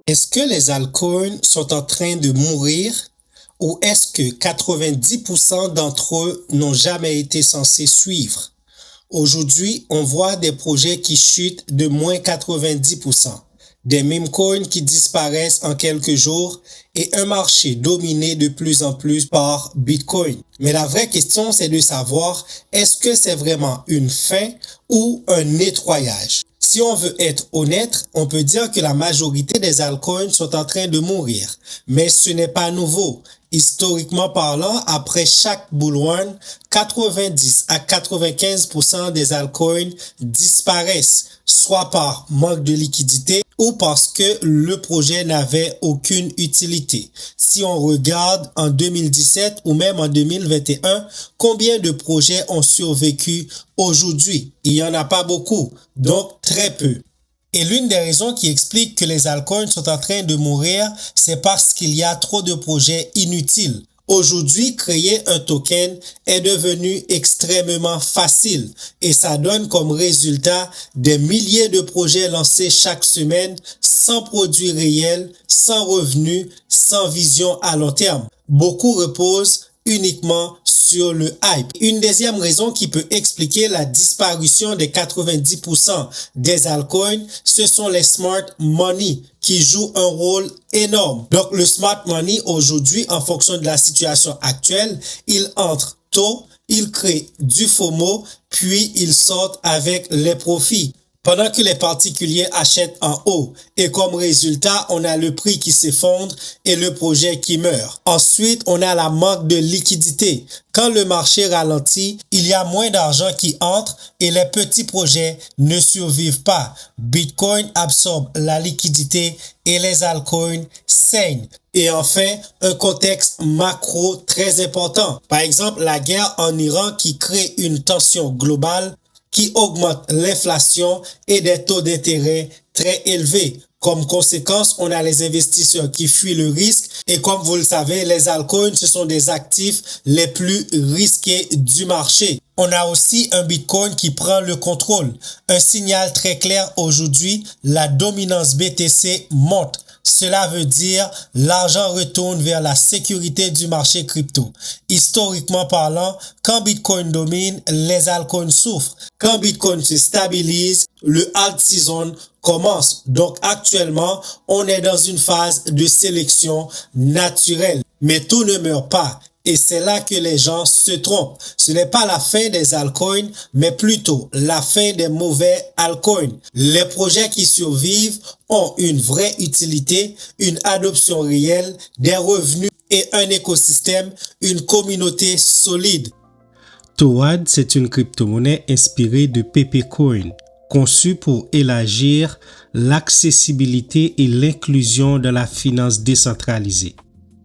Est-ce que les altcoins sont en train de mourir ou est-ce que 90% d'entre eux n'ont jamais été censés suivre? Aujourd'hui, on voit des projets qui chutent de moins 90%, des meme coins qui disparaissent en quelques jours et un marché dominé de plus en plus par Bitcoin. Mais la vraie question, c'est de savoir, est-ce que c'est vraiment une fin ou un nettoyage? Si on veut être honnête, on peut dire que la majorité des altcoins sont en train de mourir. Mais ce n'est pas nouveau. Historiquement parlant, après chaque bull run, 90 à 95% des altcoins disparaissent, soit par manque de liquidité ou parce que le projet n'avait aucune utilité. Si on regarde en 2017 ou même en 2021, combien de projets ont survécu aujourd'hui? Il n'y en a pas beaucoup, donc très peu. Et l'une des raisons qui explique que les altcoins sont en train de mourir, c'est parce qu'il y a trop de projets inutiles. Aujourd'hui, créer un token est devenu extrêmement facile et ça donne comme résultat des milliers de projets lancés chaque semaine sans produit réel, sans revenus, sans vision à long terme. Beaucoup reposent uniquement sur le hype. Une deuxième raison qui peut expliquer la disparition des 90% des altcoins, ce sont les smart money qui jouent un rôle énorme. Donc le smart money aujourd'hui, en fonction de la situation actuelle, il entre tôt, il crée du FOMO, puis il sort avec les profits. Pendant que les particuliers achètent en haut et comme résultat, on a le prix qui s'effondre et le projet qui meurt. Ensuite, on a la manque de liquidité. Quand le marché ralentit, il y a moins d'argent qui entre et les petits projets ne survivent pas. Bitcoin absorbe la liquidité et les altcoins saignent. Et enfin, un contexte macro très important. Par exemple, la guerre en Iran qui crée une tension globale qui augmente l'inflation et des taux d'intérêt très élevés. Comme conséquence, on a les investisseurs qui fuient le risque et comme vous le savez, les altcoins, ce sont des actifs les plus risqués du marché. On a aussi un Bitcoin qui prend le contrôle. Un signal très clair aujourd'hui, la dominance BTC monte. Cela veut dire l'argent retourne vers la sécurité du marché crypto. Historiquement parlant, quand Bitcoin domine, les altcoins souffrent. Quand Bitcoin se stabilise, le alt season commence. Donc actuellement, on est dans une phase de sélection naturelle. Mais tout ne meurt pas. Et c'est là que les gens se trompent. Ce n'est pas la fin des altcoins, mais plutôt la fin des mauvais altcoins. Les projets qui survivent ont une vraie utilité, une adoption réelle, des revenus et un écosystème, une communauté solide. TOAD, c'est une crypto-monnaie inspirée de Pepecoin, conçue pour élargir l'accessibilité et l'inclusion de la finance décentralisée.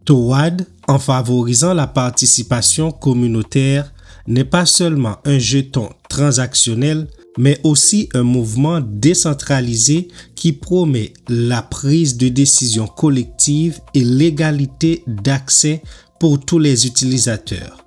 TOAD, en favorisant la participation communautaire, n'est pas seulement un jeton transactionnel, mais aussi un mouvement décentralisé qui promet la prise de décision collective et l'égalité d'accès pour tous les utilisateurs.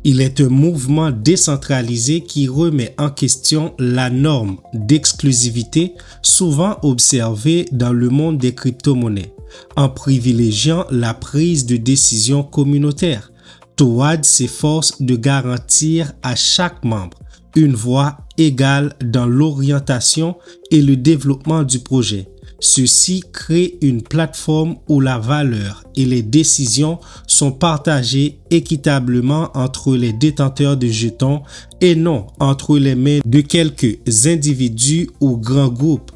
Il est un mouvement décentralisé qui remet en question la norme d'exclusivité souvent observée dans le monde des crypto-monnaies, en privilégiant la prise de décision communautaire. TOAD s'efforce de garantir à chaque membre une voix égale dans l'orientation et le développement du projet. Ceci crée une plateforme où la valeur et les décisions sont partagées équitablement entre les détenteurs de jetons et non entre les mains de quelques individus ou grands groupes.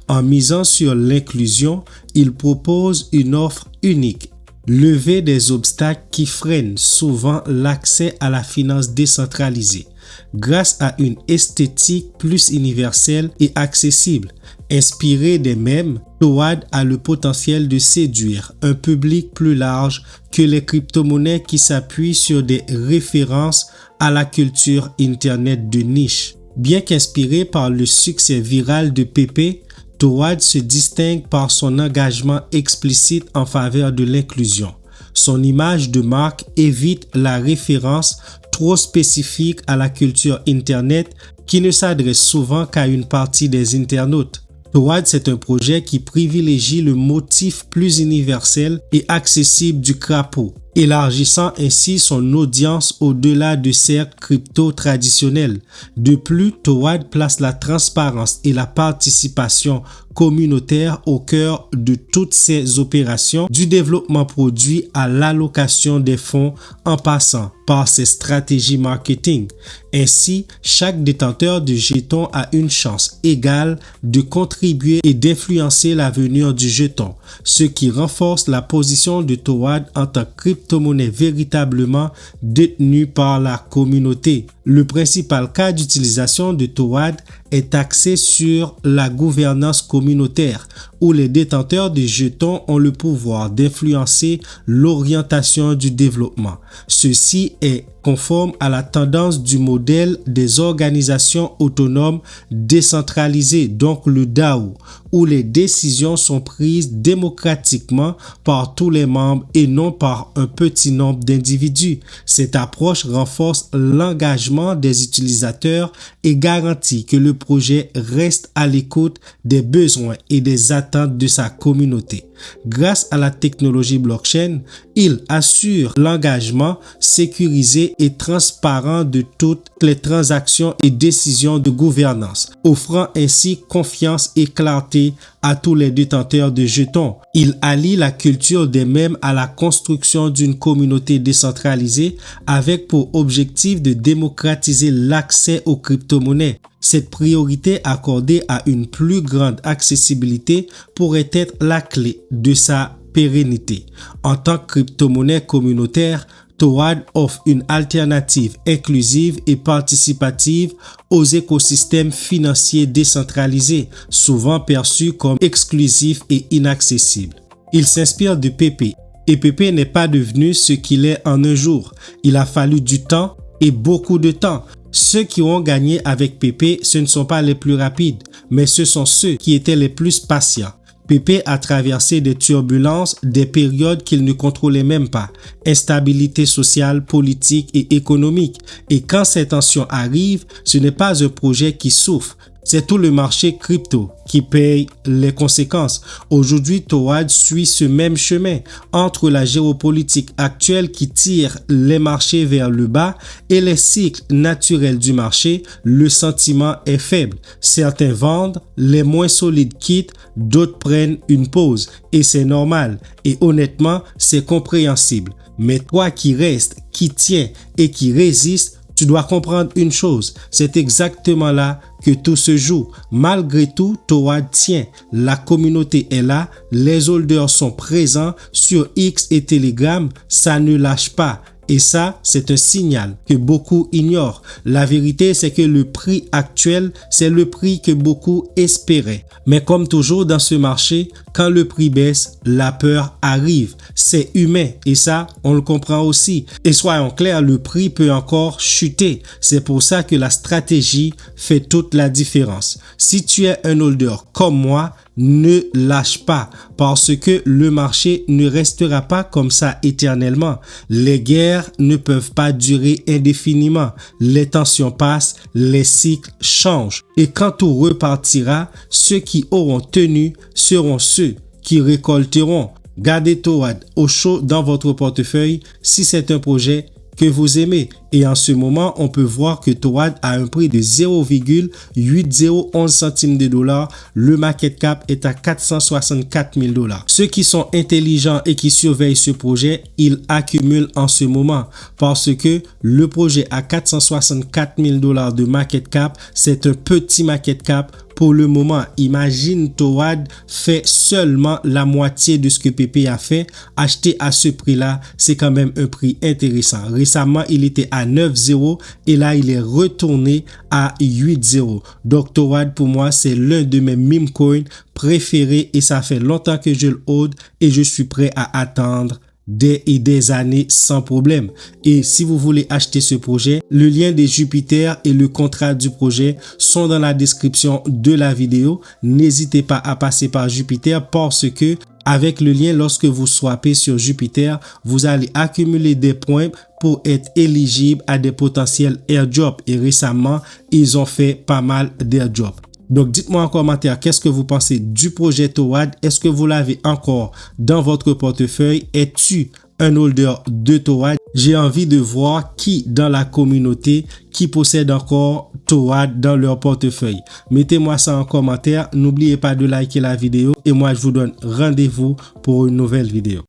En misant sur l'inclusion, il propose une offre unique, lever des obstacles qui freinent souvent l'accès à la finance décentralisée, grâce à une esthétique plus universelle et accessible. Inspiré des mèmes, TOAD a le potentiel de séduire un public plus large que les crypto-monnaies qui s'appuient sur des références à la culture Internet de niche. Bien qu'inspiré par le succès viral de Pepe, TOAD se distingue par son engagement explicite en faveur de l'inclusion. Son image de marque évite la référence trop spécifique à la culture Internet qui ne s'adresse souvent qu'à une partie des internautes. Towad, c'est un projet qui privilégie le motif plus universel et accessible du crapaud, élargissant ainsi son audience au-delà de cercles crypto traditionnels. De plus, Towad place la transparence et la participation communautaire au cœur de toutes ces opérations, du développement produit à l'allocation des fonds en passant par ses stratégies marketing. Ainsi, chaque détenteur de jetons a une chance égale de contribuer et d'influencer l'avenir du jeton, ce qui renforce la position de Towad en tant que crypto-monnaie véritablement détenue par la communauté. Le principal cas d'utilisation de Towad est axé sur la gouvernance communautaire, où les détenteurs de jetons ont le pouvoir d'influencer l'orientation du développement. Ceci est conforme à la tendance du modèle des organisations autonomes décentralisées, donc le DAO, où les décisions sont prises démocratiquement par tous les membres et non par un petit nombre d'individus. Cette approche renforce l'engagement des utilisateurs et garantit que le projet reste à l'écoute des besoins et des attentes de sa communauté. Grâce à la technologie blockchain, il assure l'engagement sécurisé et transparent de toutes les transactions et décisions de gouvernance, offrant ainsi confiance et clarté à tous les détenteurs de jetons. Il allie la culture des mèmes à la construction d'une communauté décentralisée avec pour objectif de démocratiser l'accès aux crypto-monnaies. Cette priorité accordée à une plus grande accessibilité pourrait être la clé de sa pérennité. En tant que crypto-monnaie communautaire, Towad offre une alternative inclusive et participative aux écosystèmes financiers décentralisés, souvent perçus comme exclusifs et inaccessibles. Il s'inspire de Pepe, et Pepe n'est pas devenu ce qu'il est en un jour. Il a fallu du temps et beaucoup de temps. Ceux qui ont gagné avec Pepe, ce ne sont pas les plus rapides, mais ce sont ceux qui étaient les plus patients. Pepe a traversé des turbulences, des périodes qu'il ne contrôlait même pas, instabilité sociale, politique et économique. Et quand ces tensions arrivent, ce n'est pas un projet qui souffre, c'est tout le marché crypto qui paye les conséquences. Aujourd'hui, Towad suit ce même chemin entre la géopolitique actuelle qui tire les marchés vers le bas et les cycles naturels du marché. Le sentiment est faible. Certains vendent, les moins solides quittent, d'autres prennent une pause et c'est normal. Et honnêtement, c'est compréhensible. Mais toi qui restes, qui tiens et qui résiste, tu dois comprendre une chose, c'est exactement là que tout se joue. Malgré tout, Towad tient. La communauté est là, les holders sont présents sur X et Telegram, ça ne lâche pas. Et ça, c'est un signal que beaucoup ignorent. La vérité, c'est que le prix actuel, c'est le prix que beaucoup espéraient. Mais comme toujours dans ce marché, quand le prix baisse, la peur arrive. C'est humain et ça, on le comprend aussi. Et soyons clairs, le prix peut encore chuter. C'est pour ça que la stratégie fait toute la différence. Si tu es un holder comme moi, ne lâche pas parce que le marché ne restera pas comme ça éternellement. Les guerres ne peuvent pas durer indéfiniment. Les tensions passent, les cycles changent. Et quand tout repartira, ceux qui auront tenu seront ceux qui récolteront. Gardez Towad au chaud dans votre portefeuille si c'est un projet que vous aimez. Et en ce moment, on peut voir que Towad a un prix de 0,8011 centimes de dollars. Le market cap est à 464 000 $. Ceux qui sont intelligents et qui surveillent ce projet, ils accumulent en ce moment parce que le projet à 464 000 $ de market cap, c'est un petit market cap. Pour le moment, imagine Towad fait seulement la moitié de ce que Pepe a fait. Acheter à ce prix-là, c'est quand même un prix intéressant. Récemment, il était à 9,0 et là, il est retourné à 8,0. Donc, Towad, pour moi, c'est l'un de mes meme coins préférés et ça fait longtemps que je le hold et je suis prêt à attendre des années sans problème. Et si vous voulez acheter ce projet, le lien de Jupiter et le contrat du projet sont dans la description de la vidéo. N'hésitez pas à passer par Jupiter parce que avec le lien, lorsque vous swappez sur Jupiter, vous allez accumuler des points pour être éligible à des potentiels airdrops. Et récemment, ils ont fait pas mal d'airdrops. Donc, dites-moi en commentaire qu'est-ce que vous pensez du projet Towad. Est-ce que vous l'avez encore dans votre portefeuille? Es-tu un holder de Towad? J'ai envie de voir qui dans la communauté qui possède encore Towad dans leur portefeuille. Mettez-moi ça en commentaire. N'oubliez pas de liker la vidéo et moi je vous donne rendez-vous pour une nouvelle vidéo.